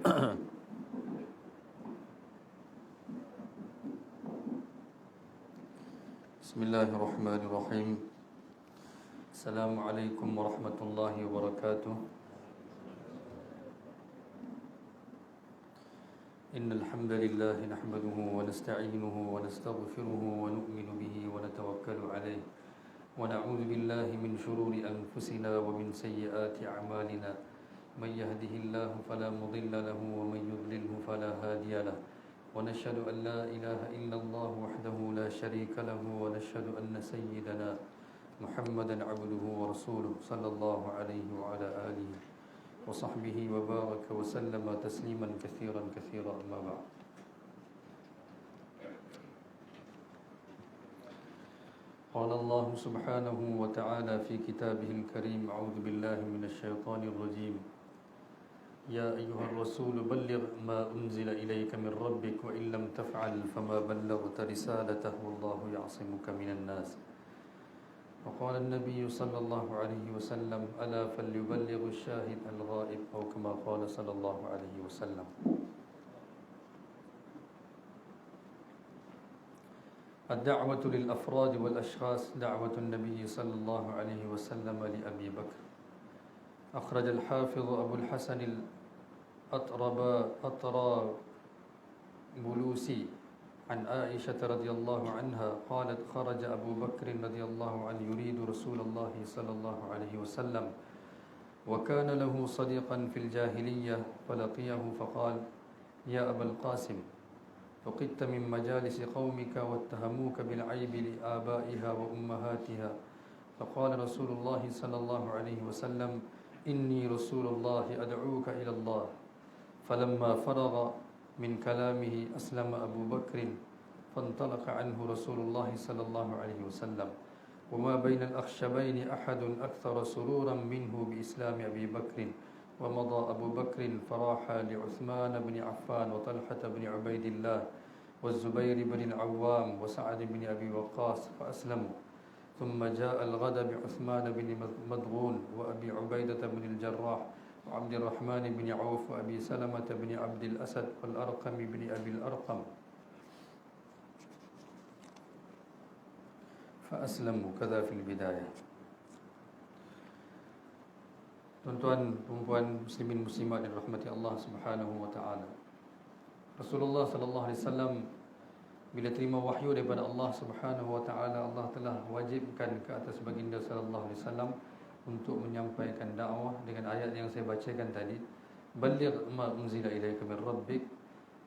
Bismillahirrahmanirrahim. Assalamualaikum warahmatullahi wabarakatuh. Innal hamdalillah nahmaduhu wa nasta'inuhu wa nastaghfiruhu wa nu'minu bihi wa natawakkalu alayhi wa na'udzu billahi min shururi anfusina wa min sayyiati a'malina. May yahdihillahu fala mudilla lahu wa may yudlilhu fala hadiya lahu. ونشهد أن لا إله إلا الله وحده لا شريك له ونشهد أن سيدنا محمدا عبده ورسوله صلى الله عليه وعلى آله وصحبه وبارك وسلم تسليما كثيرا كثيرا أما بعد. قال الله سبحانه وتعالى في كتابه الكريم: أعوذ بالله من الشيطان الرجيم. يا أيها الرسول بلغ ما أنزل إليك من ربك وإن لم تفعل فما بلغت رسالته والله يعصمك من الناس. وقال النبي صلى الله عليه وسلم: ألا فليبلغ الشاهد الغائب، أو كما قال صلى الله عليه وسلم. الدعوة للأفراد والأشخاص دعوة النبي صلى الله عليه وسلم لأبي بكر. أخرج الحافظ أبو الحسن الأطرابلسي عن عائشة رضي الله عنها قالت: خرج أبو بكر رضي الله عنه يريد رسول الله صلى الله عليه وسلم وكان له صديقا في الجاهلية فلقيه فقال: يا أبا القاسم، فقدت من مجالس قومك واتهموك بالعيب لآبائها وأمهاتها. فقال رسول الله صلى الله عليه وسلم: إني رسول الله أدعوك إلى الله. فلما فرغ من كلامه أسلم أبو بكر فانطلق عنه رسول الله صلى الله عليه وسلم. وما بين الأخشبين أحد أكثر سرورا منه بإسلام أبي بكر. ومضى أبو بكر فراح لعثمان بن عفان وطلحة بن عبيد الله والزبير بن العوام وسعد بن أبي وقاص فأسلموا. ثم جاء الغد بعثمان بن مضغون وأبي عبيدة بن الجراح وعبد الرحمن بن عوف وأبي سلمة بن عبد الأسد والأرقم بن أبي الأرقم فأسلموا كذا في البداية. Tuan-tuan, perempuan, muslimin muslimat yang dirahmati Allah Subhanahu wa taala. Rasulullah sallallahu alaihi wasallam bila terima wahyu daripada Allah Subhanahu wa taala, Allah telah wajibkan ke atas baginda sallallahu alaihi wasallam untuk menyampaikan dakwah dengan ayat yang saya bacakan tadi, baligh ma unzila ilaika min rabbik.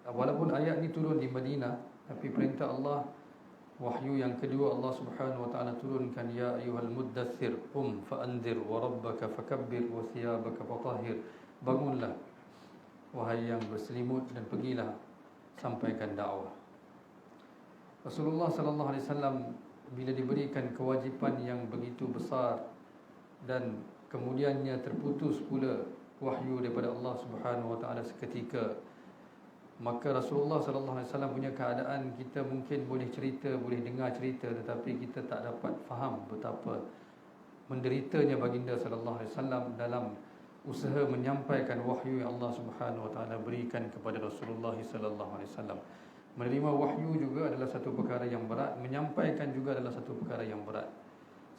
Walaupun ayat ni turun di Madinah, tapi perintah Allah, wahyu yang kedua Allah Subhanahu wa taala turunkan, ya ayyuhal muddaththir qum fa'anzir wa rabbaka fakabbir wa thiyabaka fatahhir. Bangunlah wahai yang berselimut dan pergilah sampaikan dakwah. Rasulullah sallallahu alaihi wasallam bila diberikan kewajipan yang begitu besar dan kemudiannya terputus pula wahyu daripada Allah Subhanahu wa taala seketika, maka Rasulullah sallallahu alaihi wasallam punya keadaan kita mungkin boleh cerita, boleh dengar cerita, tetapi kita tak dapat faham betapa menderitanya baginda sallallahu alaihi wasallam dalam usaha menyampaikan wahyu yang Allah Subhanahu wa taala berikan kepada Rasulullah sallallahu alaihi wasallam. Menerima wahyu juga adalah satu perkara yang berat, menyampaikan juga adalah satu perkara yang berat.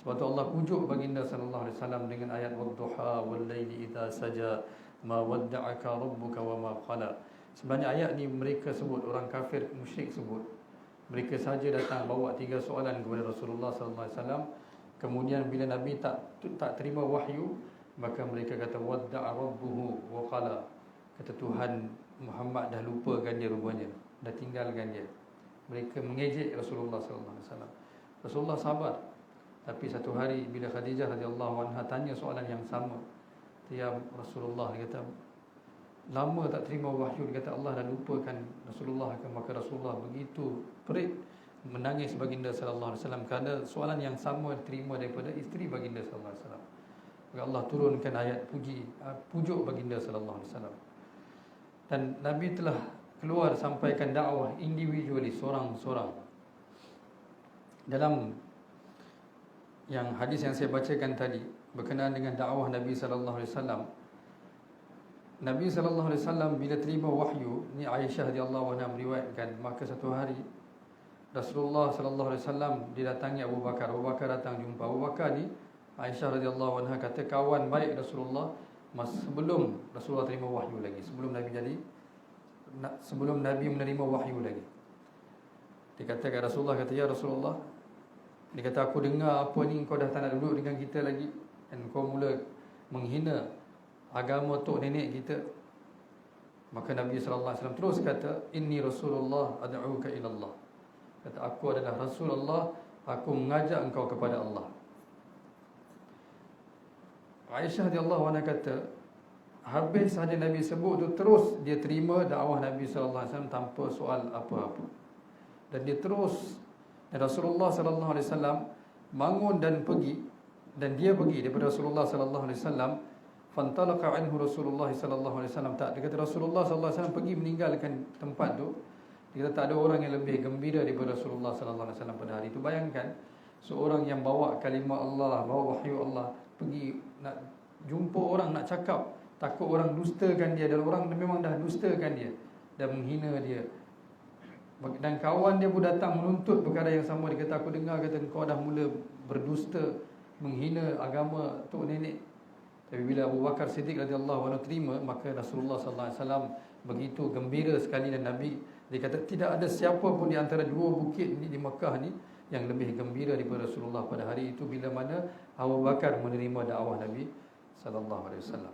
Sebab tu Allah pujuk baginda sallallahu alaihi wasallam dengan ayat wadduha wallaili idza saja ma wadda'aka rabbuka wa ma qala. Sebenarnya ayat ni mereka sebut, orang kafir musyrik sebut. Mereka saja datang bawa 3 soalan kepada Rasulullah sallallahu alaihi wasallam. Kemudian bila Nabi tak terima wahyu, maka mereka kata wadda'a rabbuhu wa qala. Kata Tuhan Muhammad dah lupakan dia rupanya, dah tinggalkan dia. Mereka mengejek Rasulullah sallallahu alaihi wasallam. Rasulullah sabar. Tapi satu hari bila Khadijah radhiyallahu anha tanya soalan yang sama, ya Rasulullah, dia kata lama tak terima wahyu, dia kata Allah dah lupakan Rasulullah. Maka Rasulullah begitu perit menangis baginda sallallahu alaihi wasallam kerana soalan yang sama diterima daripada isteri baginda sallallahu alaihi wasallam. Maka Allah turunkan ayat pujuk baginda sallallahu alaihi wasallam. Dan Nabi telah keluar sampaikan dakwah individually, seorang-seorang. Dalam yang hadis yang saya bacakan tadi berkenaan dengan dakwah Nabi sallallahu alaihi wasallam, Nabi SAW bila terima wahyu, ni Aisyah radhiyallahu anha meriwayatkan, maka satu hari Rasulullah SAW didatangi Abu Bakar. Abu Bakar datang jumpa Abu Bakar ni, Aisyah radhiyallahu anha kata kawan baik Rasulullah sebelum Rasulullah terima wahyu lagi, sebelum Nabi menerima wahyu lagi. Dia kata kat Rasulullah, kata ya Rasulullah, dia kata aku dengar apa ni kau dah tak nak duduk dengan kita lagi, dan kau mula menghina agama tok nenek kita. Maka Nabi SAW terus kata, inni Rasulullah ad'uka ila Allah. Kata aku adalah Rasulullah, aku mengajak engkau kepada Allah. Aisyah radhiyallahu anha kata, habis sahaja Nabi sebut tu, terus dia terima dakwah Nabi SAW tanpa soal apa-apa. Dan dia terus, dan Rasulullah SAW bangun dan pergi, dan dia pergi daripada Rasulullah SAW. Fantalaqa anhu Rasulullah SAW. Tak, dia kata Rasulullah SAW pergi meninggalkan tempat tu. Dia kata tak ada orang yang lebih gembira daripada Rasulullah SAW pada hari itu. Bayangkan seorang yang bawa kalimah Allah, bawa wahyu Allah, pergi nak jumpa orang, nak cakap, takut orang dustakan dia, dan orang memang dah dustakan dia dan menghina dia. Dan kawan dia pun datang menuntut perkara yang sama. Dia kata aku dengar kata kau dah mula berdusta, menghina agama tok nenek. Tapi bila Abu Bakar Siddiq radhiyallahu anhu terima, maka Rasulullah SAW begitu gembira sekali. Dan Nabi, dia kata tidak ada siapa pun di antara dua bukit ni di Mekah ni yang lebih gembira daripada Rasulullah pada hari itu, bila mana Abu Bakar menerima dakwah Nabi SAW.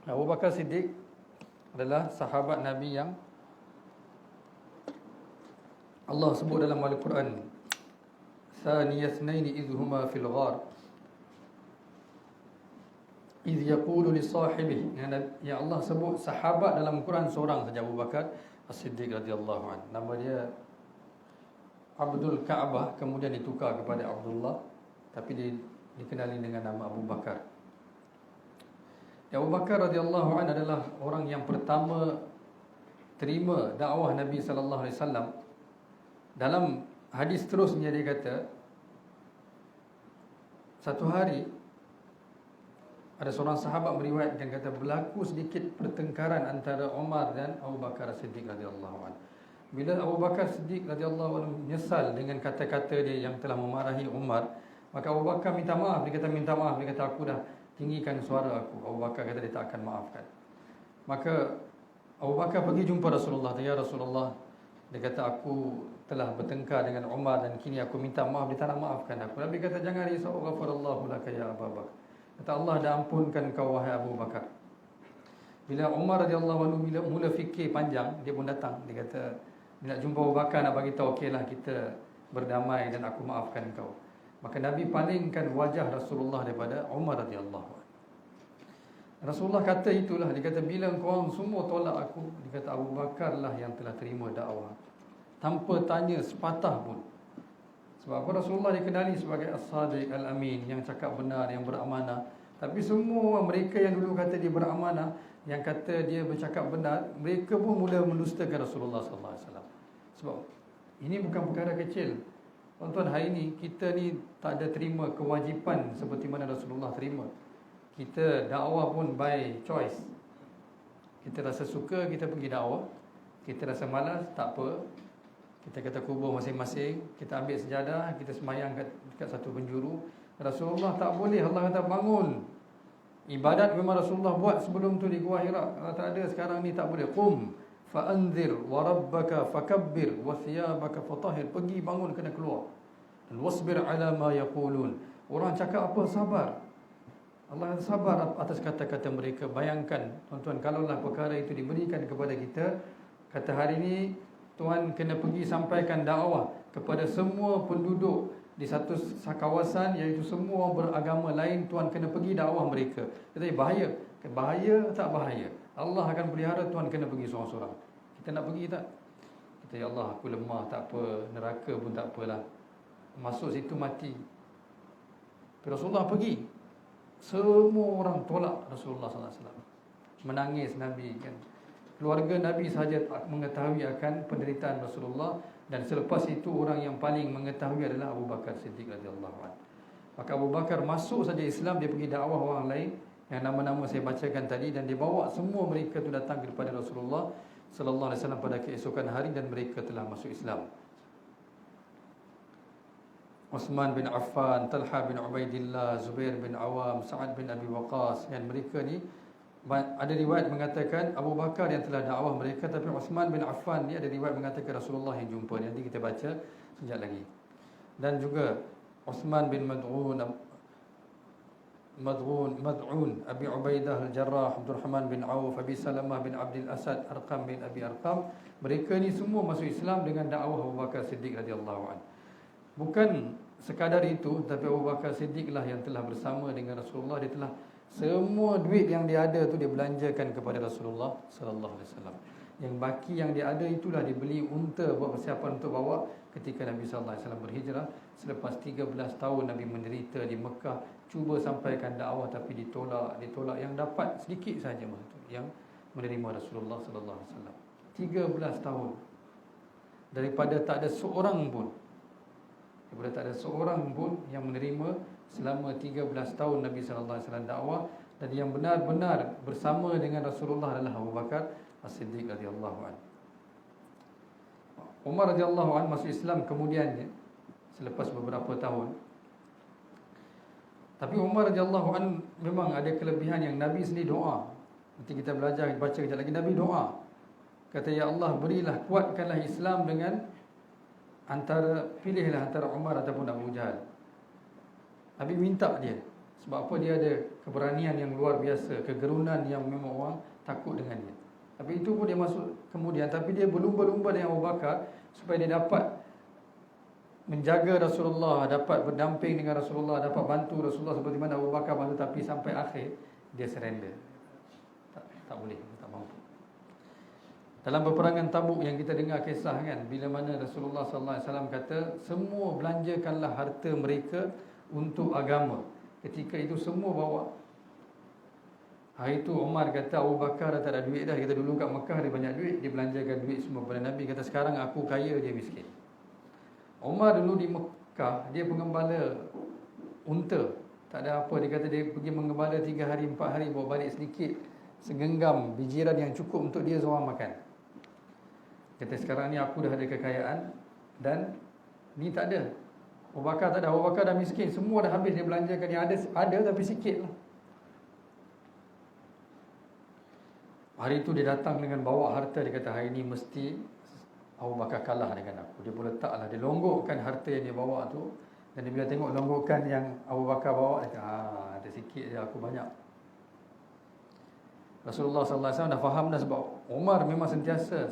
Abu Bakar Siddiq adalah sahabat Nabi yang Allah sebut dalam Al-Quran, Thaniyasnaini idhuma fil ghar idh yaqulu li sahibihi. Yang Allah sebut sahabat dalam Quran seorang saja, Abu Bakar As-Siddiq radhiyallahu anhu. Nama dia Abdul Ka'bah, kemudian ditukar kepada Abdullah, tapi dia dikenali dengan nama Abu Bakar. Abu Bakar radhiyallahu anhu adalah orang yang pertama terima dakwah Nabi sallallahu alaihi wasallam. Dalam hadis terusnya dia kata, satu hari ada seorang sahabat meriwayatkan, kata berlaku sedikit pertengkaran antara Umar dan Abu Bakar As-Siddiq radhiyallahu anhu. Bila Abu Bakar Siddiq radhiyallahu anhu menyesal dengan kata-kata dia yang telah memarahi Umar, maka Abu Bakar minta maaf. Dia kata minta maaf, dia kata aku dah tinggikan suara aku. Abu Bakar kata dia tak akan maafkan. Maka Abu Bakar pergi jumpa Rasulullah. Ya Rasulullah, dia kata aku telah bertengkar dengan Umar dan kini aku minta maaf, dia tak nak maafkan aku. Nabi kata jangan risau, ghafarallahu laka ya Abu Bakar. Kata Allah dah ampunkan kau wahai Abu Bakar. Bila Umar radhiyallahu anhu mula fikir panjang, dia pun datang. Dia kata dia nak jumpa Abu Bakar, nak bagi tahu okeylah kita berdamai dan aku maafkan kau. Maka Nabi palingkan wajah Rasulullah daripada Umar radhiyallahu anhu. Rasulullah kata itulah, dia kata bila kau semua tolak aku, dia kata Abu Bakar lah yang telah terima dakwah tanpa tanya sepatah pun. Sebab apa? Rasulullah dikenali sebagai As-Sadiq Al-Amin, yang cakap benar, yang beramanah. Tapi semua mereka yang dulu kata dia beramanah, yang kata dia bercakap benar, mereka pun mula mendustakan Rasulullah SAW. Sebab ini bukan perkara kecil. Tuan-tuan, hari ini kita ni tak ada terima kewajipan seperti mana Rasulullah terima. Kita dakwah pun by choice. Kita rasa suka, kita pergi dakwah. Kita rasa malas, tak apa. Kita kata kubur masing-masing, kita ambil sejadah, kita semayang dekat satu penjuru. Rasulullah tak boleh. Allah kata bangun. Ibadat memang Rasulullah buat sebelum tu di Gua Hira. Kalau tak ada sekarang ni tak boleh. Qum fa'anzir wa rabbaka fakabbir wa thiyabaka fatahhir. Pergi bangun, kena keluar. Dan wasbir ala ma yaqulun. Orang cakap apa, sabar. Allah kata sabar atas kata-kata mereka. Bayangkan tuan-tuan, kalaulah perkara itu diberikan kepada kita, kata hari ini tuan kena pergi sampaikan dakwah kepada semua penduduk di satu kawasan, iaitu semua beragama lain, tuan kena pergi dakwah mereka. Kata bahaya. Bahaya tak bahaya? Allah akan pelihara, tuan kena pergi seorang-seorang. Kita nak pergi tak? Kata ya Allah, aku lemah, tak apa. Neraka pun tak apalah, masuk situ mati. Rasulullah pergi. Semua orang tolak Rasulullah SAW. Menangis Nabi kan. Keluarga Nabi sahaja mengetahui akan penderitaan Rasulullah, dan selepas itu orang yang paling mengetahui adalah Abu Bakar Siddiq radhiyallahu anhu. Maka Abu Bakar masuk saja Islam, dia pergi dakwah orang lain, yang nama-nama saya bacakan tadi, dan dibawa semua mereka tu datang kepada Rasulullah sallallahu alaihi wasallam pada keesokan hari, dan mereka telah masuk Islam. Uthman bin Affan, Talha bin Ubaidillah, Zubair bin Awam, Sa'ad bin Abi Waqqas. Yang mereka ni ada riwayat mengatakan Abu Bakar yang telah dakwah mereka, tapi Uthman bin Affan ni ada riwayat mengatakan Rasulullah yang jumpa. Nanti kita baca sekejap lagi. Dan juga Uthman bin Mad'un, Abi Ubaidah Al-Jarrah, Abdul Rahman bin Auf, Abi Salamah bin Abdul Asad, Arqam bin Abi Arqam. Mereka ni semua masuk Islam dengan dakwah Abu Bakar Siddiq radhiyallahu anhu. Bukan sekadar itu, tapi Abu Bakar Siddiq lah yang telah bersama dengan Rasulullah. Dia telah semua duit yang dia ada tu dia belanjakan kepada Rasulullah sallallahu alaihi wasallam. Yang baki yang dia ada itulah dia beli unta buat persiapan untuk bawa ketika Nabi sallallahu alaihi wasallam berhijrah. Selepas 13 tahun Nabi menderita di Mekah, cuba sampaikan dakwah tapi ditolak. Yang dapat sedikit saja masa tu yang menerima Rasulullah sallallahu alaihi wasallam. 13 tahun. Daripada tak ada seorang pun yang menerima selama 13 tahun Nabi sallallahu alaihi wasallam dakwah, dan yang benar-benar bersama dengan Rasulullah adalah Abu Bakar As-Siddiq radhiyallahu anhu. Umar radhiyallahu anhu masuk Islam kemudiannya selepas beberapa tahun. Tapi Umar radhiyallahu anhu memang ada kelebihan yang Nabi sendiri doa. Nanti kita belajar baca kejap lagi, Nabi doa. Kata, ya Allah, berilah, kuatkanlah Islam dengan pilihlah antara Umar ataupun Abu Jahal. Nabi minta dia. Sebab apa? Dia ada keberanian yang luar biasa, kegerunan yang memang orang takut dengan dia. Tapi itu pun dia masuk kemudian. Tapi dia berlumba-lumba dengan Abu Bakar supaya dia dapat menjaga Rasulullah, dapat berdamping dengan Rasulullah, dapat bantu Rasulullah seperti mana Abu Bakar bantu. Tapi sampai akhir dia surrender. Tak boleh, tak mampu. Dalam peperangan Tabuk yang kita dengar kisah kan, bila mana Rasulullah sallallahu alaihi wasallam kata, semua belanjakanlah harta mereka untuk agama. Ketika itu semua bawa. Hari itu Umar kata, Abu Bakar dah tak ada duit dah. Kita dulu kat Mekah dia banyak duit, dia belanjakan duit semua kepada Nabi. Kata, sekarang aku kaya, dia miskin. Umar dulu di Mekah, dia pengembala unta. Tak ada apa, dia kata dia pergi mengembala 3 hari 4 hari, bawa balik sedikit segenggam bijiran yang cukup untuk dia seorang makan. Kata, sekarang ni aku dah ada kekayaan dan ni tak ada. Abu Bakar tak ada, Abu Bakar dah miskin, semua dah habis dia belanjakan. Yang ada tapi sikit lah. Hari itu dia datang dengan bawa harta. Dia kata, hari ini mesti Abu Bakar kalah dengan aku. Dia pun letaklah, dia longgokkan harta yang dia bawa tu. Dan dia bila tengok longgokkan yang Abu Bakar bawa, dia kata, ada sikit je, aku banyak. Rasulullah sallallahu alaihi wasallam dah faham dah, sebab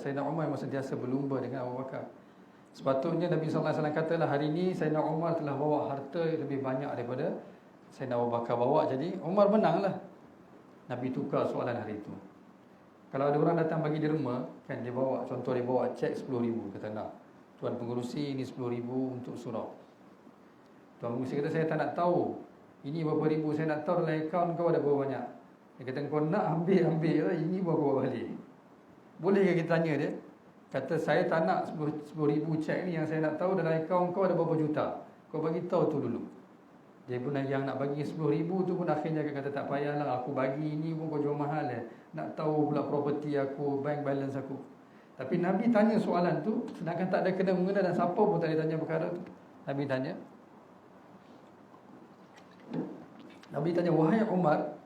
Sayyidina Umar memang sentiasa berlumba dengan Abu Bakar. Sepatutnya Nabi sallallahu alaihi wasallam katalah, hari ini Sayyidina Umar telah bawa harta lebih banyak daripada Sayyidina Abu Bakar bawa. Jadi Umar menanglah. Nabi tukar soalan hari itu. Kalau ada orang datang bagi derma, kan dia bawa, contoh dia bawa cek 10,000, kata nak, Tuan Pengerusi ini 10,000 untuk surau. Tuan Pengerusi kata, saya tak nak tahu ini berapa ribu, saya nak tahu dalam akaun kau ada berapa banyak. Dia kata, kau nak ambil lah, ini bawa kau balik. Boleh ke kita tanya dia? Kata, saya tak nak 10,000 cek ni, yang saya nak tahu dalam akaun kau ada berapa juta. Kau bagi tahu tu dulu. Dia pun yang nak bagi 10,000 tu pun akhirnya dia kata, tak payahlah, aku bagi ini pun kau jual mahal lah. Nak tahu pula property aku, bank balance aku. Tapi Nabi tanya soalan tu, sedangkan tak ada kena-mengena dan siapa pun tak ditanya perkara tu. Nabi tanya, wahai Umar,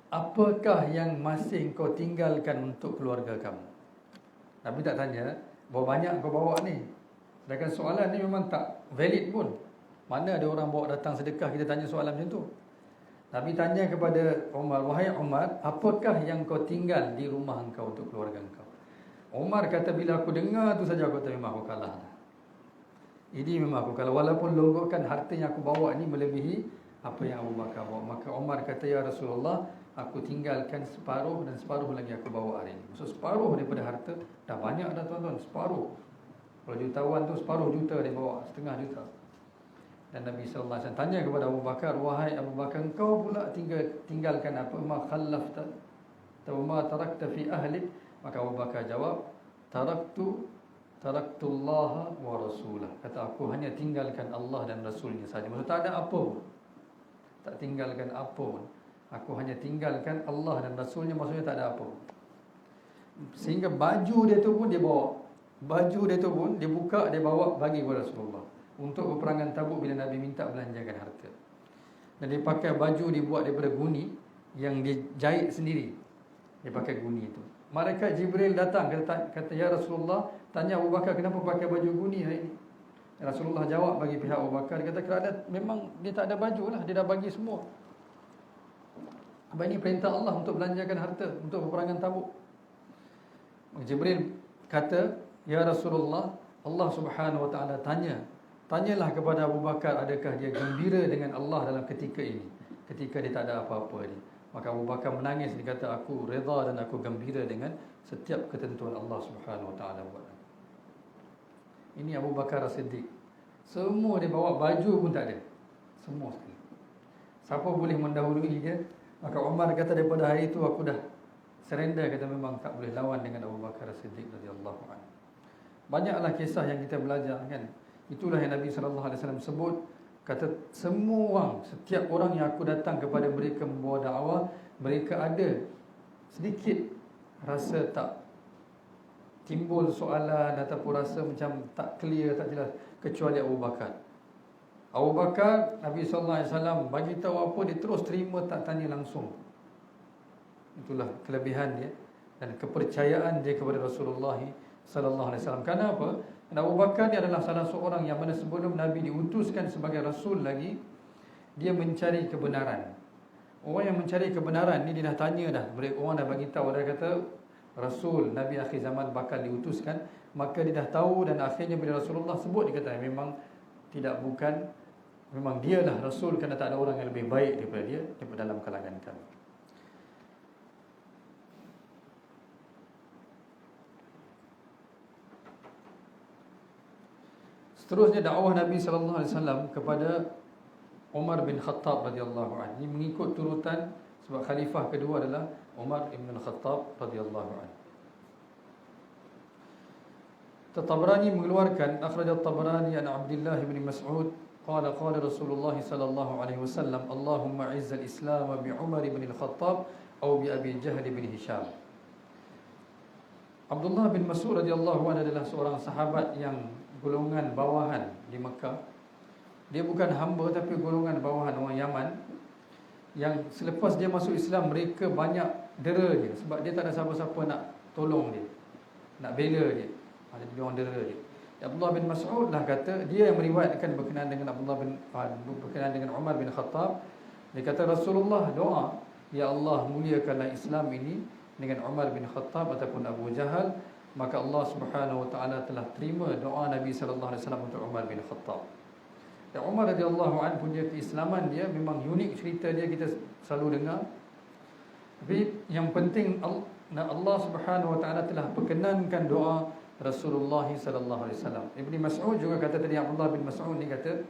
apakah yang masih kau tinggalkan untuk keluarga kamu? Nabi tak tanya berapa banyak kau bawa ni. Sedangkan soalan ni memang tak valid pun. Mana ada orang bawa datang sedekah, kita tanya soalan macam tu. Nabi tanya kepada Umar, wahai Umar, apakah yang kau tinggal di rumah engkau untuk keluarga engkau? Umar kata, bila aku dengar tu saja aku kata, memang aku kalah. Ini memang aku kalah. Walaupun longgokkan harta yang aku bawa ni melebihi apa yang Abu Bakar bawa. Maka Umar kata, ya Rasulullah, aku tinggalkan separuh dan separuh lagi aku bawa hari ini. Maksud separuh daripada harta, dah banyak dah tuan-tuan, separuh. Kalau jutawan tu separuh juta dia bawa, setengah juta. Dan Nabi sallallahu alaihi wasallam tanya kepada Abu Bakar, wahai Abu Bakar, kau pula tinggalkan apa? Ma khallafta atau ma tarakta fi ahlik? Maka Abu Bakar jawab, taraktullah wa rasulah. Kata, aku hanya tinggalkan Allah dan Rasulnya saja. Maksud tak ada apa pun, tak tinggalkan apa pun. Aku hanya tinggalkan Allah dan Rasulnya, maksudnya tak ada apa. Sehingga baju dia tu pun dia bawa. Baju dia tu pun dia buka, dia bawa bagi kepada Rasulullah untuk peperangan Tabuk bila Nabi minta belanjakan harta. Dan dia pakai baju dibuat daripada guni yang dia jahit sendiri. Dia pakai guni itu. Malaikat Jibril datang kata ya Rasulullah, tanya Abu Bakar kenapa pakai baju guni hari ini. Rasulullah jawab bagi pihak Abu Bakar, dia kata kerana memang dia tak ada baju lah, dia dah bagi semua. Apa ini perintah Allah untuk belanjakan harta untuk peperangan Tabuk. Jibril kata, ya Rasulullah, Allah Subhanahu Wa Taala tanyalah kepada Abu Bakar adakah dia gembira dengan Allah dalam ketika ini, ketika dia tak ada apa-apa ni. Maka Abu Bakar menangis, dia kata aku redha dan aku gembira dengan setiap ketentuan Allah Subhanahu Wa Taala buat. Ini Abu Bakar As-Siddiq. Semua dia bawa, baju pun tak ada. Semua sekali. Siapa boleh mendahului dia? Maka Umar kata daripada hari itu aku dah surrender, kata memang tak boleh lawan dengan Abu Bakar As-Siddiq radhiyallahu anhu. Banyaklah kisah yang kita belajar kan. Itulah yang Nabi sallallahu alaihi wasallam sebut, kata semua orang, setiap orang yang aku datang kepada mereka membawa dakwah, mereka ada sedikit rasa tak timbul soalan ataupun rasa macam tak clear, tak jelas, kecuali Abu Bakar. Abu Bakar, Nabi sallallahu alaihi wasallam bagi tahu apa, dia terus terima, tak tanya langsung. Itulah kelebihan dia dan kepercayaan dia kepada Rasulullah sallallahu alaihi wasallam. Kenapa? Kerana Abu Bakar dia adalah salah seorang yang mana sebelum Nabi diutuskan sebagai rasul lagi, dia mencari kebenaran. Orang yang mencari kebenaran ni dia dah tanya dah, orang dah bagi tahu, dia kata Rasul Nabi akhir zaman bakal diutuskan, maka dia dah tahu. Dan akhirnya bila Rasulullah sebut, dia kata memang tidak, bukan, memang dia lah Rasul, kerana tak ada orang yang lebih baik daripada dia daripada dalam kalangan kami. Seterusnya dakwah Nabi sallallahu alaihi wasallam kepada Umar bin Khattab radhiyallahu anhu. Ini mengikut turutan sebab khalifah kedua adalah Umar bin Khattab radhiyallahu anhu. At-Tabrani mengeluarkan, akhraj At-Tabrani an Abdullah bin Mas'ud qala qala Rasulullah sallallahu alaihi wasallam, Allahumma izz al-Islam bi Umar bin Khattab atau bi Abi Jahl bin Hisham. Abdullah bin Mas'ud radhiyallahu anhu adalah seorang sahabat yang golongan bawahan di Mekah. Dia bukan hamba tapi golongan bawahan orang Yaman, yang selepas dia masuk Islam mereka banyak dera dia sebab dia tak ada siapa-siapa nak tolong dia, nak bela dia. Ada orang dera dia. Abdullah bin Mas'ud lah kata, dia yang meriwayatkan berkenaan dengan berkenaan dengan Umar bin Khattab. Dia kata Rasulullah doa, ya Allah muliakanlah Islam ini dengan Umar bin Khattab ataupun Abu Jahal. Maka Allah Subhanahu Wa Taala telah terima doa Nabi sallallahu alaihi wasallam untuk Umar bin Khattab. Dan Umar radhiyallahu anhu punya keislaman dia memang unik, cerita dia kita selalu dengar. Tapi yang penting Allah Subhanahu Wa Taala telah perkenankan doa Rasulullah sallallahu alaihi wasallam. Ibnu Mas'ud juga kata tadi, Abdullah bin Mas'ud ni kata,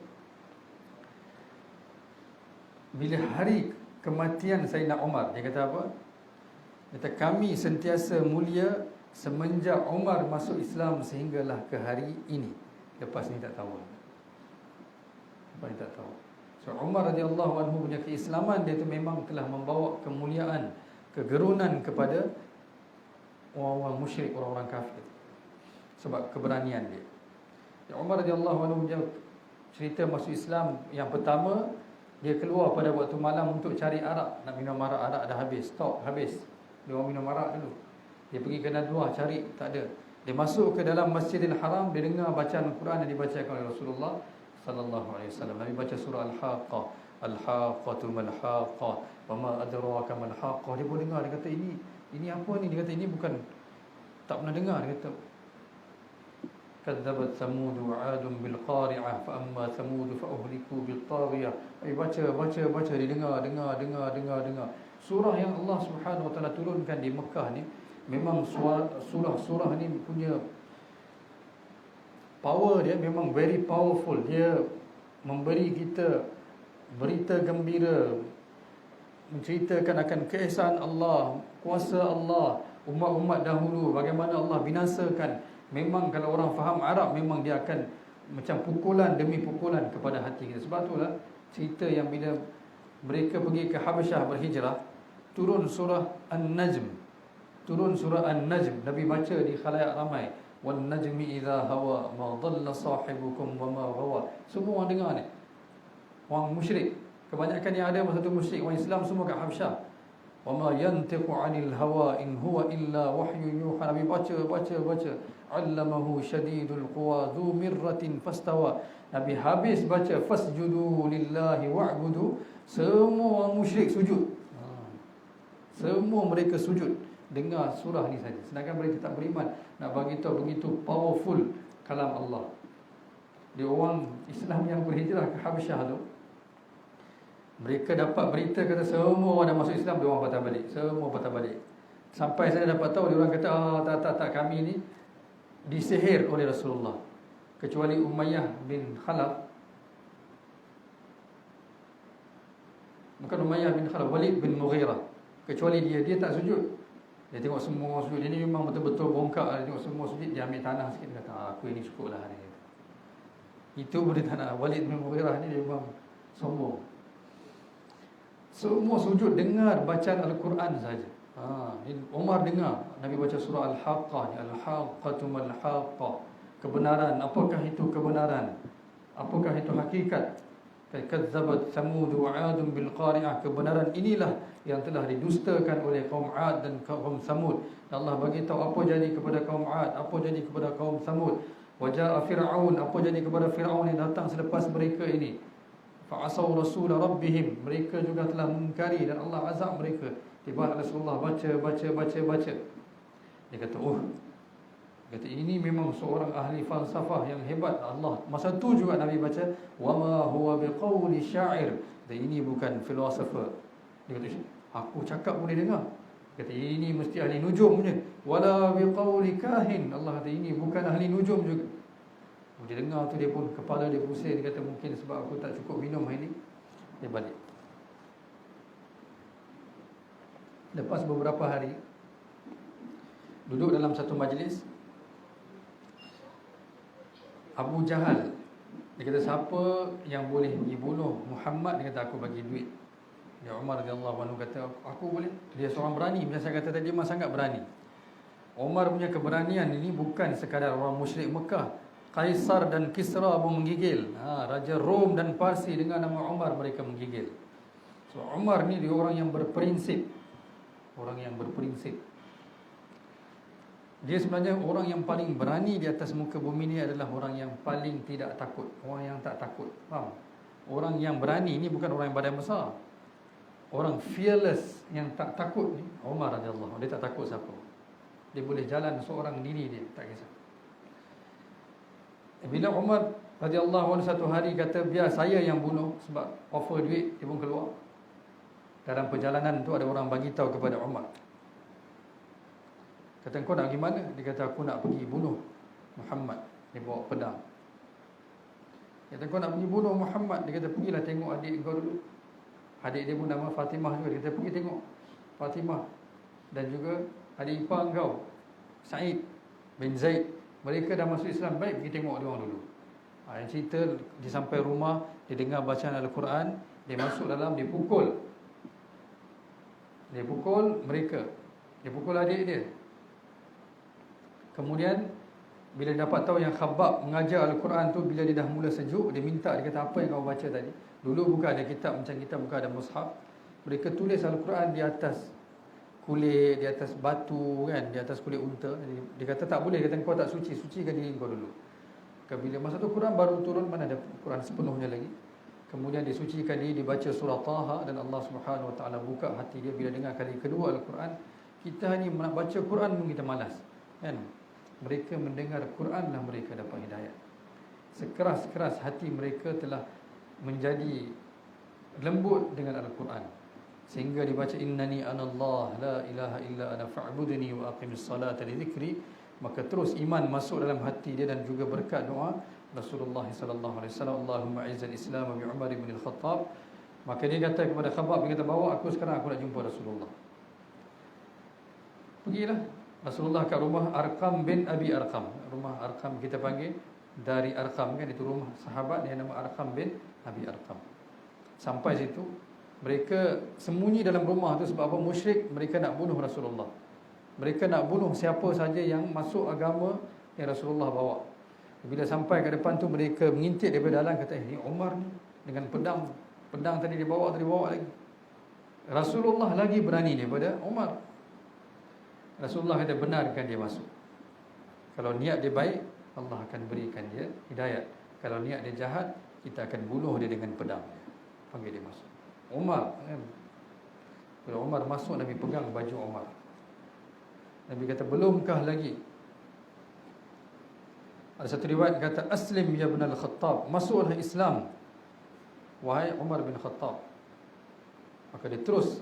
bila hari kematian Sayyidina Umar, dia kata apa? Dia kata kami sentiasa mulia semenjak Umar masuk Islam sehinggalah ke hari ini. Lepas ni tak tahu. Lepas ni tak tahu. So Umar radhiyallahu anhu punya keislaman dia tu memang telah membawa kemuliaan, kegerunan kepada orang-orang musyrik, orang-orang kafir. Sebab keberanian dia. Umar radhiyallahu anhu punya cerita masuk Islam yang pertama, dia keluar pada waktu malam untuk cari arak, nak minum arak, arak dah habis, stok habis. Dia orang minum arak dulu. Dia pergi ke Nadwah cari, tak ada. Dia masuk ke dalam Masjidil Haram, dia dengar bacaan Al-Quran yang dibacakan oleh Rasulullah sallallahu alaihi wasallam. Nabi baca surah Al-Haqqah, Al-Haqqatu mal-Haqqah, wa ma adraka mal-Haqqah. Dia pun dengar, dia kata ini apa ni? Dia kata ini bukan, tak pernah dengar. Dia kata kadzabat Thamud wa 'adun bil qari'ah fa amma Thamud fa uhliku bil taghiyah. Baca, dia dengar. Surah yang Allah Subhanahu Wa Taala turunkan di Mekah ni, memang surah ni punya power dia memang very powerful. Dia memberi kita berita gembira, menceritakan akan keesaan Allah, kuasa Allah, umat-umat dahulu, bagaimana Allah binasakan. Memang kalau orang faham Arab, memang dia akan macam pukulan demi pukulan kepada hati kita. Sebab itulah cerita yang bila mereka pergi ke Habasyah berhijrah, turun surah An-Najm. Turun surah An-Najm, Nabi baca di khalayak ramai, wan najmi idza hawa ma dhalla sahibukum wa ma ghawa. Semua orang dengar ni. Orang musyrik, kebanyakan yang ada masa tu musyrik, orang Islam semua kat Habasyah. Wa ma yantiqu 'anil hawa in huwa illa wahyu yuha. Nabi baca. Allamahu syadidul quwa dzu mirratin fastawa. Nabi habis baca fasjudu lillahi wa'budu, semua orang musyrik sujud. Semua mereka sujud dengar surah ni saja. Sedangkan mereka tak beriman. Nak bagi tahu begitu powerful kalam Allah. Dia orang Islam yang berhijrah ke Habasyah tu, mereka dapat berita kata semua orang dah masuk Islam, dia orang patah balik. Semua patah balik. Sampai saya dapat tahu dia orang kata, tak, kami ni disihir oleh Rasulullah. Kecuali Umayyah bin Khalaf. Bukan Umayyah bin Khalaf, Walid bin Mughirah. Kecuali dia tak sujud. Dia tengok semua sujud. Dia ni memang betul-betul bongkak. Dia tengok semua sujud, dia ambil tanah sikit. Dia kata, aku ini cukup lah. Itu boleh tanah. Walid bin Mughirah ni dia memang sombong. Semua sujud dengar bacaan Al-Quran saja. Umar dengar Nabi baca surah Al-Haqqah, Al-Haqqatu mal-Haqqah. Kebenaran, apakah itu kebenaran? Apakah itu hakikat? Kadzabat Thamud wa 'Adun bil qari'ah. Kebenaran inilah yang telah didustakan oleh kaum 'Ad dan kaum Thamud. Allah bagi tahu apa jadi kepada kaum 'Ad, apa jadi kepada kaum Thamud. Wa ja'a Fir'aun, apa jadi kepada Fir'aun yang datang selepas mereka ini. Fa'asaw rasul rabbihim, mereka juga telah mengingkari dan Allah azab mereka. Tiba Rasulullah baca. Dia kata, ini memang seorang ahli falsafah yang hebat. Allah masa tu juga Nabi baca, wa ma huwa biqauli syair. Dan ini bukan filosofer. Dia kata, aku cakap boleh dengar. Dia kata, ini mesti ahli nujum punya. Wala biqauli kahin. Allah kata, ini bukan ahli nujum juga. Dia dengar tu, dia pun kepala dia pusing. Dia kata, mungkin sebab aku tak cukup minum hari ni. Dia balik. Lepas beberapa hari duduk dalam satu majlis, Abu Jahal, dia kata, siapa yang boleh dibunuh Muhammad? Dia kata, aku bagi duit. Dia Umar radhiyallahu anhu kata, aku boleh. Dia seorang berani. Macam saya kata tadi, dia memang sangat berani. Umar punya keberanian ini bukan sekadar orang musyrik Mekah. Kaisar dan Kisra pun menggigil. Raja Rom dan Parsi dengan nama Umar, mereka menggigil. So Umar ni dia orang yang berprinsip. Orang yang berprinsip. Dia sebenarnya orang yang paling berani di atas muka bumi ni adalah orang yang paling tidak takut. Orang yang tak takut. Faham? Orang yang berani ni bukan orang yang badan besar. Orang fearless yang tak takut ni Umar radhiyallahu anhu. Dia tak takut siapa. Dia boleh jalan seorang diri dia, tak kisah. Bila Umar radhiyallahu anhu satu hari kata, biar saya yang bunuh, sebab offer duit, dia pun keluar. Dalam perjalanan tu ada orang bagi tahu kepada Umar. Kata, kau nak pergi mana? Dia kata, aku nak pergi bunuh Muhammad. Dia bawa pedang. Dia kata, kau nak pergi bunuh Muhammad? Dia kata, pergilah tengok adik kau dulu. Adik dia pun nama Fatimah juga. Dia kata, pergi tengok Fatimah. Dan juga adik ipar kau, Sa'id bin Zaid. Mereka dah masuk Islam. Baik, pergi tengok dia orang dulu. Yang cerita, dia sampai rumah, dia dengar bacaan Al-Quran, dia masuk dalam, dia pukul mereka. Dia pukul adik dia. Kemudian bila dapat tahu yang Khabbab mengajar Al-Quran tu, bila dia dah mula sejuk, dia minta, dia kata, apa yang kau baca tadi? Dulu bukan ada kitab macam kita, bukan ada mushaf. Mereka tulis Al-Quran di atas kulit, di atas batu kan, di atas kulit unta. Dia kata, tak boleh. Dia kata, kau tak suci, sucikan diri kau dulu. Bila masa tu Quran baru turun, mana ada Quran sepenuhnya lagi. Kemudian disucikan diri, dibaca surah Taha, dan Allah Subhanahu Wa Taala buka hati dia bila dengar kali kedua Al-Quran. Kita ni nak baca Quran pun kita malas, kan? Mereka mendengar Quran lah mereka dapat hidayah. Sekeras-keras hati mereka telah menjadi lembut dengan Al-Quran, sehingga dibaca, innani anallah la ilaha illa ana fa'budni wa aqimis salata li dzikri. Maka terus iman masuk dalam hati dia, dan juga berkat doa Rasulullah sallallahu alaihi wasallam, Allahumma izzil Islam bi Umar bin Al-Khattab. Maka dia kata kepada Khabbab, dia kata, bawa aku sekarang, aku nak jumpa Rasulullah. Pergilah Rasulullah kat rumah Arqam bin Abi Arqam. Rumah Arqam kita panggil dari Arqam kan, itu rumah sahabat yang nama Arqam bin Abi Arqam. Sampai situ, Mereka sembunyi dalam rumah tu sebab apa? Musyrik, mereka nak bunuh Rasulullah. Mereka nak bunuh siapa saja yang masuk agama yang Rasulullah bawa. Bila sampai ke depan tu, mereka mengintip daripada dalam, kata, ni Umar ni dengan pedang. Pedang tadi dibawa lagi. Rasulullah lagi berani daripada Umar. Rasulullah kata, benarkan dia masuk. Kalau niat dia baik, Allah akan berikan dia hidayat. Kalau niat dia jahat, kita akan bunuh dia dengan pedang. Panggil dia masuk. Umar, bila Umar masuk, Nabi pegang baju Umar. Nabi kata, belumkah lagi? Ada satu riwayat kata, aslim ya ibn al-Khattab, masuklah Islam wahai Umar bin Khattab. Maka dia terus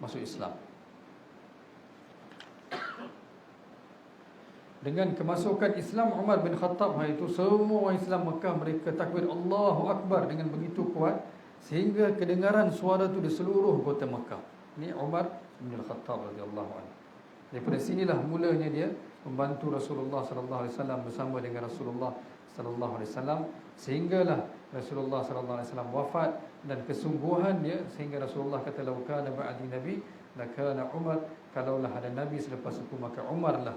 masuk Islam. Dengan kemasukan Islam Umar bin Khattab hari itu, semua orang Islam Mekah mereka takbir Allahu Akbar dengan begitu kuat sehingga kedengaran suara itu di seluruh kota Mekah. Ini Umar bin Khattab radhiyallahu anhu. Daripada sinilah mulanya dia membantu Rasulullah sallallahu alaihi wasallam bersama dengan Rasulullah sallallahu alaihi wasallam, sehinggalah Rasulullah sallallahu alaihi wasallam wafat, dan kesungguhan dia sehingga Rasulullah kata, "Lau kana ba'di nabi lakana Umar." Kalaulah ada nabi selepas aku, maka Umar lah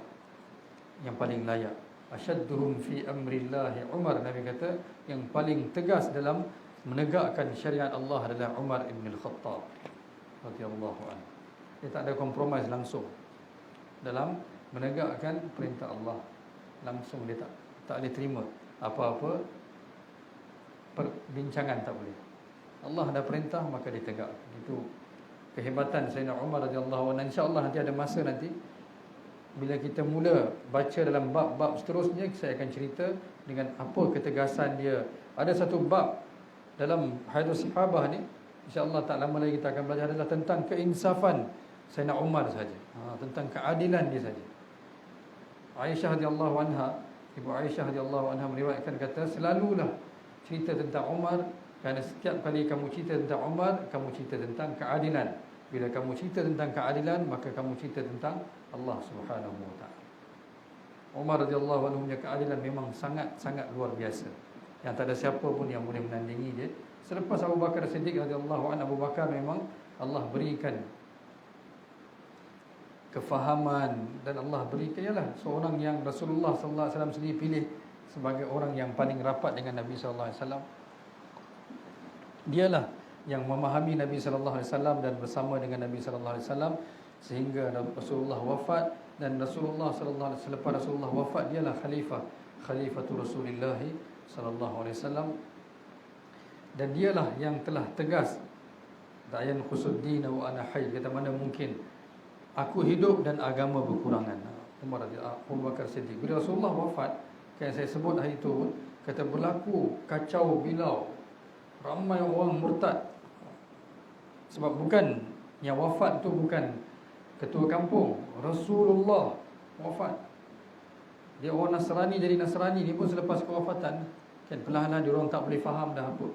yang paling layak. Asyadduhum fi amrillahi Umar. Nabi kata yang paling tegas dalam menegakkan syariat Allah adalah Umar ibn al-Khattab radhiyallahu anhu. Dia tak ada kompromis langsung dalam menegakkan perintah Allah. Langsung dia tak boleh terima apa-apa perbincangan, tak boleh. Allah ada perintah maka ditegak. Itu kehebatan Sayyidina Umar radhiyallahu anhu. Insya-Allah nanti ada masa nanti bila kita mula baca dalam bab-bab seterusnya, saya akan cerita dengan apa ketegasan dia. Ada satu bab dalam Hadis Sahabah ni, insya-Allah tak lama lagi kita akan belajar, adalah tentang keinsafan Sayyidina Umar saja. Tentang keadilan dia saja. Aisyah radhiyallahu anha, Ibu Aisyah radhiyallahu anha meriwayatkan, kata, selalulah cerita tentang Umar, kerana setiap kali kamu cerita tentang Umar, kamu cerita tentang keadilan. Bila kamu cerita tentang keadilan, maka kamu cerita tentang Allah Subhanahu wa taala. Umar radhiyallahu anhu punya keadilan memang sangat-sangat luar biasa, yang tak ada siapa pun yang boleh menandingi dia. Selepas Abu Bakar Siddiq radhiyallahu anhu, Abu Bakar memang Allah berikan kefahaman, dan Allah berikan, ialah seorang yang Rasulullah sallallahu alaihi wasallam sendiri pilih sebagai orang yang paling rapat dengan Nabi sallallahu alaihi wasallam. Dialah yang memahami Nabi sallallahu alaihi wasallam dan bersama dengan Nabi sallallahu alaihi wasallam sehingga Rasulullah wafat. Dan Rasulullah sallallahu alaihi wasallam, selepas Rasulullah wafat, dialah khalifatul Rasulullah sallallahu alaihi wasallam, dan dialah yang telah tegas, da'yan khusuddin wa ana hayy, kata, mana mungkin aku hidup dan agama berkurangan. Umar Abu Bakar Siddiq. Bila Rasulullah wafat, yang saya sebut hari itu, kata, berlaku kacau bilau, ramai orang murtad. Sebab bukan yang wafat tu bukan ketua kampung, Rasulullah wafat. Dia orang Nasrani jadi Nasrani. Dia pun selepas kewafatan kan perlahan-lahan dia orang tak boleh faham dah apa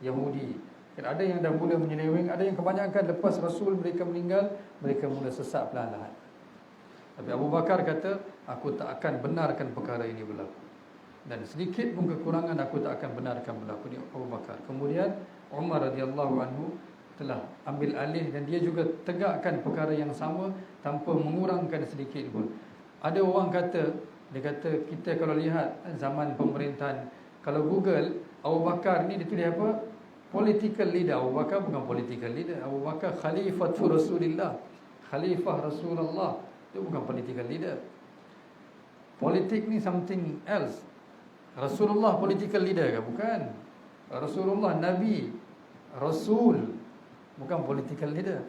Yahudi. Kan ada yang dah mula menyeleweng, ada yang kebanyakan lepas Rasul mereka meninggal, mereka mula sesat perlahan-lahan. Tapi Abu Bakar kata, aku tak akan benarkan perkara ini berlaku, dan sedikit pun kekurangan aku tak akan benarkan berlaku. Ni Abu Bakar. Kemudian Umar radhiyallahu anhu telah ambil alih, dan dia juga tegakkan perkara yang sama tanpa mengurangkan sedikit pun. Ada orang kata, dia kata, kita kalau lihat zaman pemerintahan, kalau Google Abu Bakar ni ditulis apa? Political leader. Abu Bakar bukan political leader. Abu Bakar khalifatul Rasulillah, khalifah Rasulullah. Dia bukan political leader. Politik ni something else. Rasulullah political leader ke? Bukan. Rasulullah Nabi, Rasul, bukan political leader.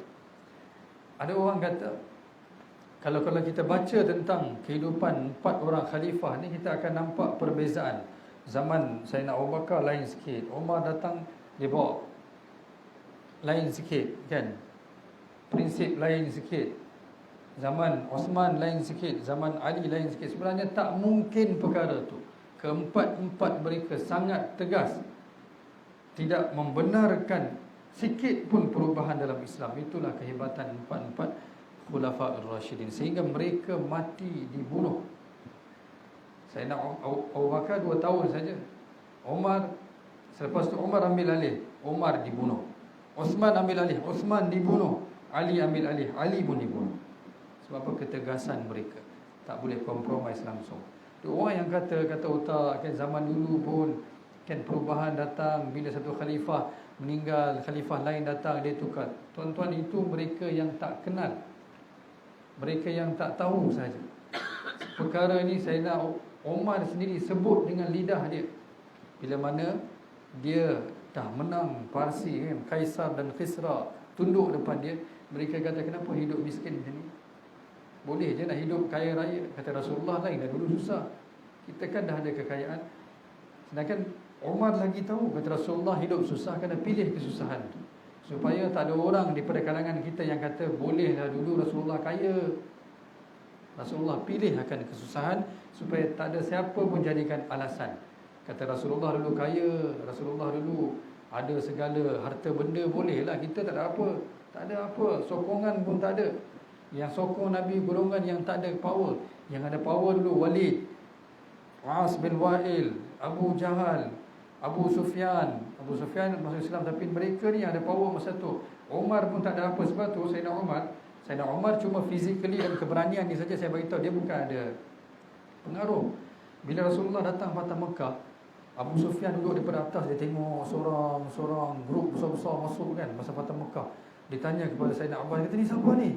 Ada orang kata, kalau kita baca tentang kehidupan 4 orang khalifah ni, kita akan nampak perbezaan. Zaman Sayyidina Abu Bakar lain sikit, Umar datang dia bawa lain sikit kan, prinsip lain sikit. Zaman Osman lain sikit, zaman Ali lain sikit. Sebenarnya tak mungkin perkara tu. Keempat-empat mereka sangat tegas, tidak membenarkan sikit pun perubahan dalam Islam. Itulah kehebatan empat-empat Khulafaur Rasyidin, sehingga mereka mati dibunuh. Sayyidina Abu Bakar 2 tahun saja. Umar, selepas tu Umar ambil alih. Umar dibunuh. Uthman ambil alih, Uthman dibunuh. Ali ambil alih, Ali pun dibunuh. Sebab apa? Ketegasan mereka. Tak boleh kompromis langsung. Orang yang kata otak kan zaman dulu pun kan perubahan datang, bila satu khalifah meninggal, khalifah lain datang, dia tukar. Tuan-tuan, itu mereka yang tak kenal, mereka yang tak tahu saja. Perkara ini Sayyidina Umar sendiri sebut dengan lidah dia. Bila mana dia dah menang Parsi kan, Kaisar dan Kisra tunduk depan dia, mereka kata, kenapa hidup miskin macam ni? Boleh je nak hidup kaya raya. Kata Rasulullah lain dah dulu susah, kita kan dah ada kekayaan. Sedangkan Umar lagi tahu, kata Rasulullah, hidup susah kena pilih kesusahan tu, supaya tak ada orang daripada kalangan kita yang kata bolehlah dulu Rasulullah kaya. Rasulullah pilih akan kesusahan supaya tak ada siapa pun jadikan alasan. Kata Rasulullah dulu kaya, Rasulullah dulu ada segala harta benda, bolehlah kita tak ada apa. Tak ada apa, sokongan pun tak ada. Yang sokong Nabi golongan yang tak ada power. Yang ada power dulu Walid, As bin Wa'il, Abu Jahal, Abu Sufyan masuk Islam, tapi mereka ni ada power masa tu. Umar pun tak ada apa. Sebab tu Sayyidina Umar cuma physically dan keberanian ni saja, saya beritahu dia bukan ada pengaruh. Bila Rasulullah datang patah Mekah, Abu Sufyan duduk daripada atas, dia tengok seorang grup besar-besar masuk kan masa patah Mekah. Dia tanya kepada Sayyidina Abbas, dia kata, ni siapa ni?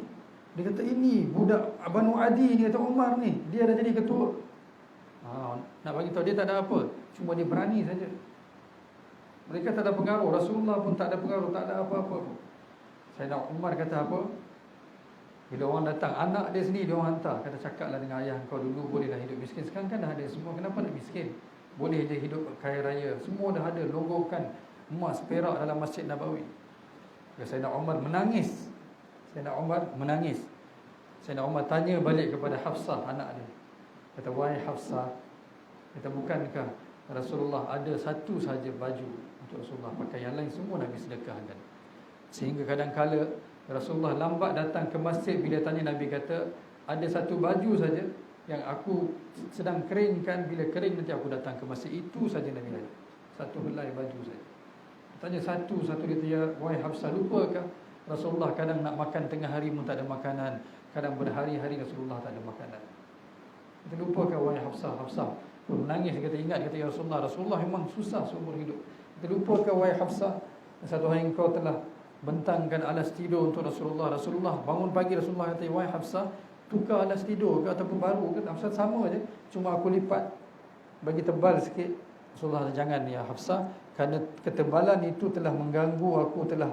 Dia kata, ini budak Banu Adi. Dia kata, Umar ni, dia dah jadi ketua. Nak bagi tahu dia tak ada apa, cuma dia berani saja. Mereka tak ada pengaruh. Rasulullah pun tak ada pengaruh, tak ada apa-apa. Sayyidina Umar kata apa? Bila orang datang, anak dia sendiri dia orang hantar, kata, cakaplah dengan ayah kau dulu bolehlah hidup miskin. Sekarang kan dah ada semua, kenapa nak miskin? Boleh je hidup kaya raya. Semua dah ada, logokan emas perak dalam Masjid Nabawi. Sayyidina Umar menangis. Sayyidina Umar tanya balik kepada Hafsah, anak dia. Kata, wahai Hafsah, kata, bukankah Rasulullah ada satu saja baju untuk Rasulullah pakai, yang lain semua Nabi sedekahkan? Sehingga kadang-kala Rasulullah lambat datang ke masjid. Bila tanya, Nabi kata, ada satu baju saja yang aku sedang keringkan, bila kering nanti aku datang ke masjid. Itu saja Nabi ada, satu helai baju saja. Tanya satu, dia tanya, wahai Hafsah, lupakah Rasulullah kadang nak makan tengah hari pun tak ada makanan, kadang berhari-hari Rasulullah tak ada makanan? Kita lupakah wahai Hafsah? Hafsah pun menangis, dia kata, ingat, kata, ya Rasulullah memang susah seumur hidup. Kita lupakah wahai Hafsah, satu hari engkau telah bentangkan alas tidur untuk Rasulullah. Rasulullah bangun pagi, Rasulullah kata, wahai Hafsah, tukar alas tidur ke ataupun baru ke? Hafsah, sama je, cuma aku lipat bagi tebal sikit. Rasulullah kata, jangan ya Hafsah, kerana ketebalan itu telah mengganggu aku, telah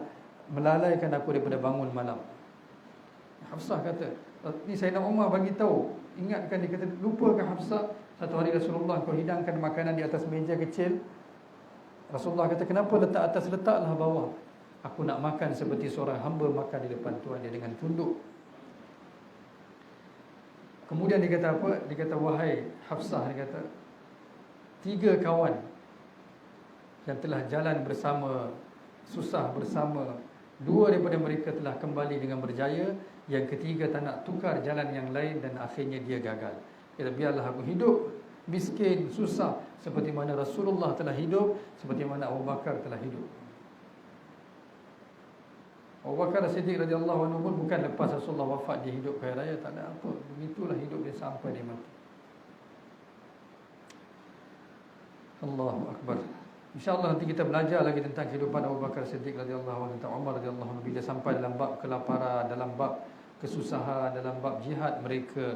melalaikan aku daripada bangun malam. Hafsah kata, ni Sayyidina Umar bagi tahu, ingatkan, dia kata, lupakah Hafsah, satu hari Rasulullah kau hidangkan makanan di atas meja kecil. Rasulullah kata, kenapa letak atas? Letaklah bawah. Aku nak makan seperti seorang hamba makan di depan Tuhan dia, dengan tunduk. Kemudian dia kata apa? Dia kata, wahai Hafsah, dia kata, 3 kawan yang telah jalan bersama, susah bersama, 2 daripada mereka telah kembali dengan berjaya, yang ketiga tak nak tukar jalan yang lain, dan akhirnya dia gagal. Kata, biarlah aku hidup miskin, susah, seperti mana Rasulullah telah hidup, seperti mana Abu Bakar telah hidup. Abu Bakar Siddiq radhiyallahu anhu pun bukan lepas Rasulullah wafat dia hidup kaya raya, tak ada apa. Begitulah hidup dia sampai dia mati. Allahu Akbar. InsyaAllah nanti kita belajar lagi tentang kehidupan Abu Bakar Siddiq radhiyallahu anhu, tentang Umar radhiyallahu anhu, bila sampai dalam bab kelaparan, dalam bab kesusahan, dalam bab jihad mereka,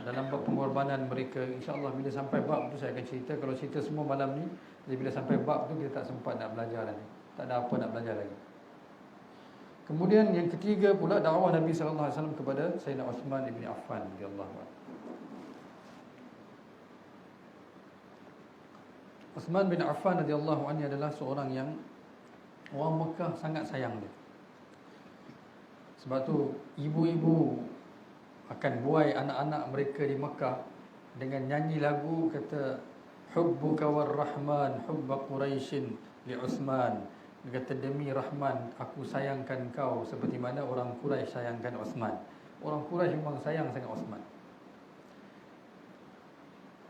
dalam bab pengorbanan mereka. InsyaAllah bila sampai bab tu saya akan cerita. Kalau cerita semua malam ni, jadi bila sampai bab tu kita tak sempat nak belajar lagi, tak ada apa nak belajar lagi. Kemudian yang ketiga pula, dakwah Nabi sallallahu alaihi wasallam kepada Sayyidina Uthman bin Affan radhiyallahu anhu. Uthman bin Affan radhiyallahu anhu adalah seorang yang orang Mekah sangat sayang dia. Sebab tu ibu-ibu akan buai anak-anak mereka di Mekah dengan nyanyi lagu, kata, hubbuka war-rahman hubba Quraisyin li Uthman. Dia kata, demi Rahman, aku sayangkan kau seperti mana orang Quraisy sayangkan Uthman. Orang Quraisy memang sayang sangat Uthman.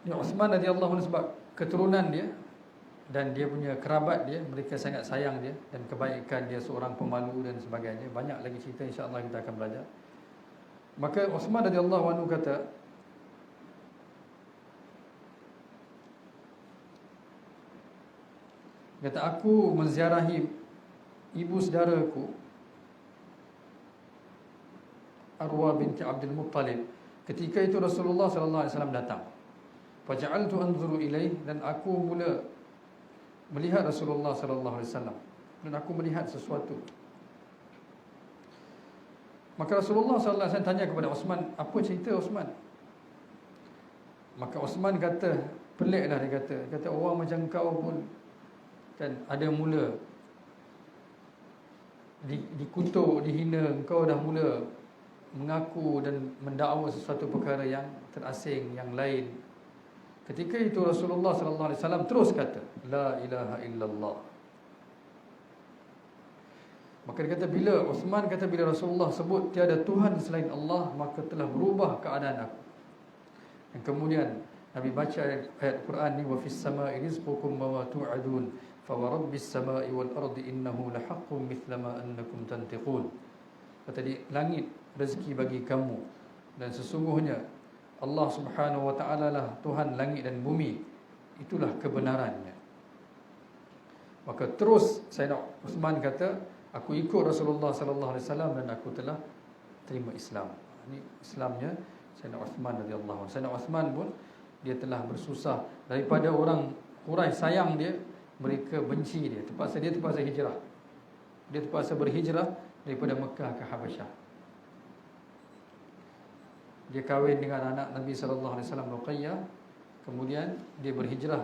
Ya, Uthman radhiyallahu anhu, sebab keturunan dia dan dia punya kerabat dia, mereka sangat sayang dia, dan kebaikan dia seorang pemalu dan sebagainya. Banyak lagi cerita, insya-Allah kita akan belajar. Maka Uthman radhiyallahu anhu kata, aku menziarahi ibu saudaraku Arwah binti Abdul Muttalib. Ketika itu Rasulullah sallallahu alaihi wasallam datang. Faja'altu anzuru ilaih, dan aku mula melihat Rasulullah sallallahu alaihi wasallam, dan aku melihat sesuatu. Maka Rasulullah sallallahu alaihi wasallam tanya kepada Uthman, apa cerita Uthman? Maka Uthman kata, peliklah dia kata orang macam kau pun kan ada mula dikutuk, dihina, engkau dah mula mengaku dan mendakwa sesuatu perkara yang terasing, yang lain. Ketika itu Rasulullah sallallahu alaihi wasallam terus kata, la ilaha illallah. Maka dia kata, bila Uthman kata, bila Rasulullah sebut tiada Tuhan selain Allah, maka telah berubah keadaan aku. Dan kemudian Nabi baca ayat Quran ni, wa fis samai rizqukum wa ma tu'adun fa wa rabbis samai wal ardi innahu lahaqqun mithla ma annakum tantiqun. Kata di langit rezeki bagi kamu, dan sesungguhnya Allah Subhanahu wa taala lah Tuhan langit dan bumi, itulah kebenarannya. Maka terus Sayyidina Uthman kata, aku ikut Rasulullah sallallahu alaihi wasallam dan aku telah terima Islam. Ini Islamnya Sayyidina Uthman radhiyallahu anhu. Sayyidina Uthman pun dia telah bersusah daripada orang Quraisy sayang dia, mereka benci dia, terpaksa hijrah. Dia terpaksa berhijrah daripada Mekah ke Habasyah. Dia kahwin dengan anak Nabi sallallahu alaihi wasallam, Ruqayyah. Kemudian dia berhijrah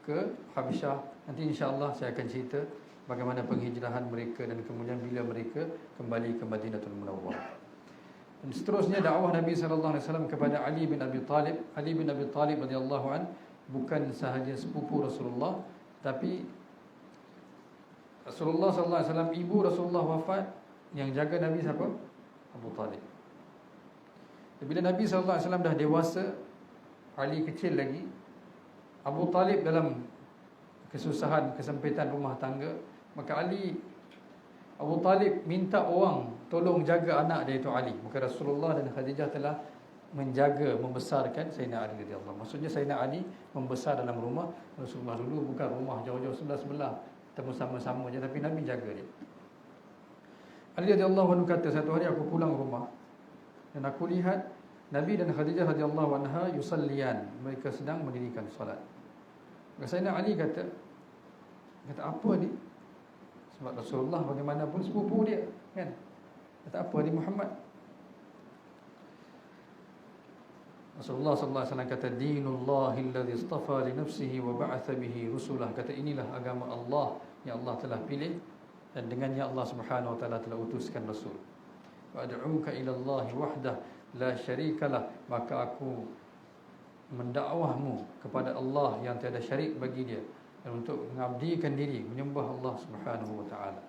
ke Habasyah. Nanti insya-Allah saya akan cerita bagaimana penghijrahan mereka dan kemudian bila mereka kembali ke Madinatul Munawwarah. Dan seterusnya dakwah Nabi sallallahu alaihi wasallam kepada Ali bin Abi Talib. Ali bin Abi Talib radhiyallahu an bukan sahaja sepupu Rasulullah, tapi Rasulullah sallallahu alaihi wasallam, ibu Rasulullah wafat, yang jaga Nabi siapa? Abu Talib. Bila Nabi sallallahu alaihi wasallam dah dewasa, Ali kecil lagi, Abu Talib dalam kesusahan, kesempitan rumah tangga, maka Abu Talib minta orang tolong jaga anak dia itu Ali. Maka Rasulullah dan Khadijah telah menjaga, membesarkan Sayyidina Ali radhiyallahu anhu. Maksudnya Sayyidina Ali membesar dalam rumah Rasulullah. Dulu bukan rumah jauh-jauh sebelah-sebelah, temu sama-sama je, tapi Nabi jaga dia. Ali radhiyallahu anhu kata, satu hari aku pulang rumah dan aku lihat Nabi dan Khadijah radhiyallahu anha yusallian, mereka sedang mendirikan solat. Maka Sayyidina Ali kata apa ni? Sebab Rasulullah bagaimanapun sepupu dia, kan? Kata apa ni Muhammad? Rasulullah sallallahu alaihi wasallam kata, dinullahi alladhi istafa li nafsihi wa ba'atha bihi rusulah. Kata inilah agama Allah yang Allah telah pilih dan dengannya Allah Subhanahu wa taala telah utuskan rasul. Wa ad'uka ila Allah wahdah la syarikalah, maka aku mendakwahmu kepada Allah yang tiada syarik bagi dia, dan untuk mengabdikan diri menyembah Allah Subhanahu wa taala.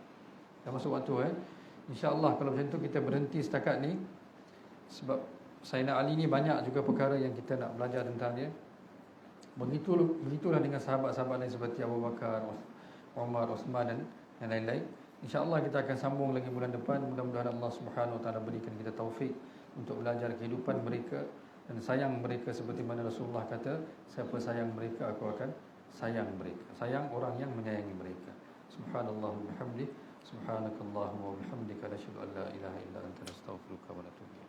Dah masuk waktu insya-Allah kalau macam tu kita berhenti setakat ni, sebab Sayyidina Ali ni banyak juga perkara yang kita nak belajar tentang dia. Begitulah dengan sahabat-sahabat lain seperti Abu Bakar, Umar, Uthman dan yang lain-lain. InsyaAllah kita akan sambung lagi bulan depan. Mudah-mudahan Allah Subhanahu Wa Taala berikan kita taufik untuk belajar kehidupan mereka dan sayang mereka seperti mana Rasulullah kata, siapa sayang mereka, aku akan sayang mereka. Sayang orang yang menyayangi mereka. Subhanallah wa bihamdih, subhanakallahumma wa bihamdika, asyhadu an la ilaha illa anta, astaghfiruka wa atubu ilaik.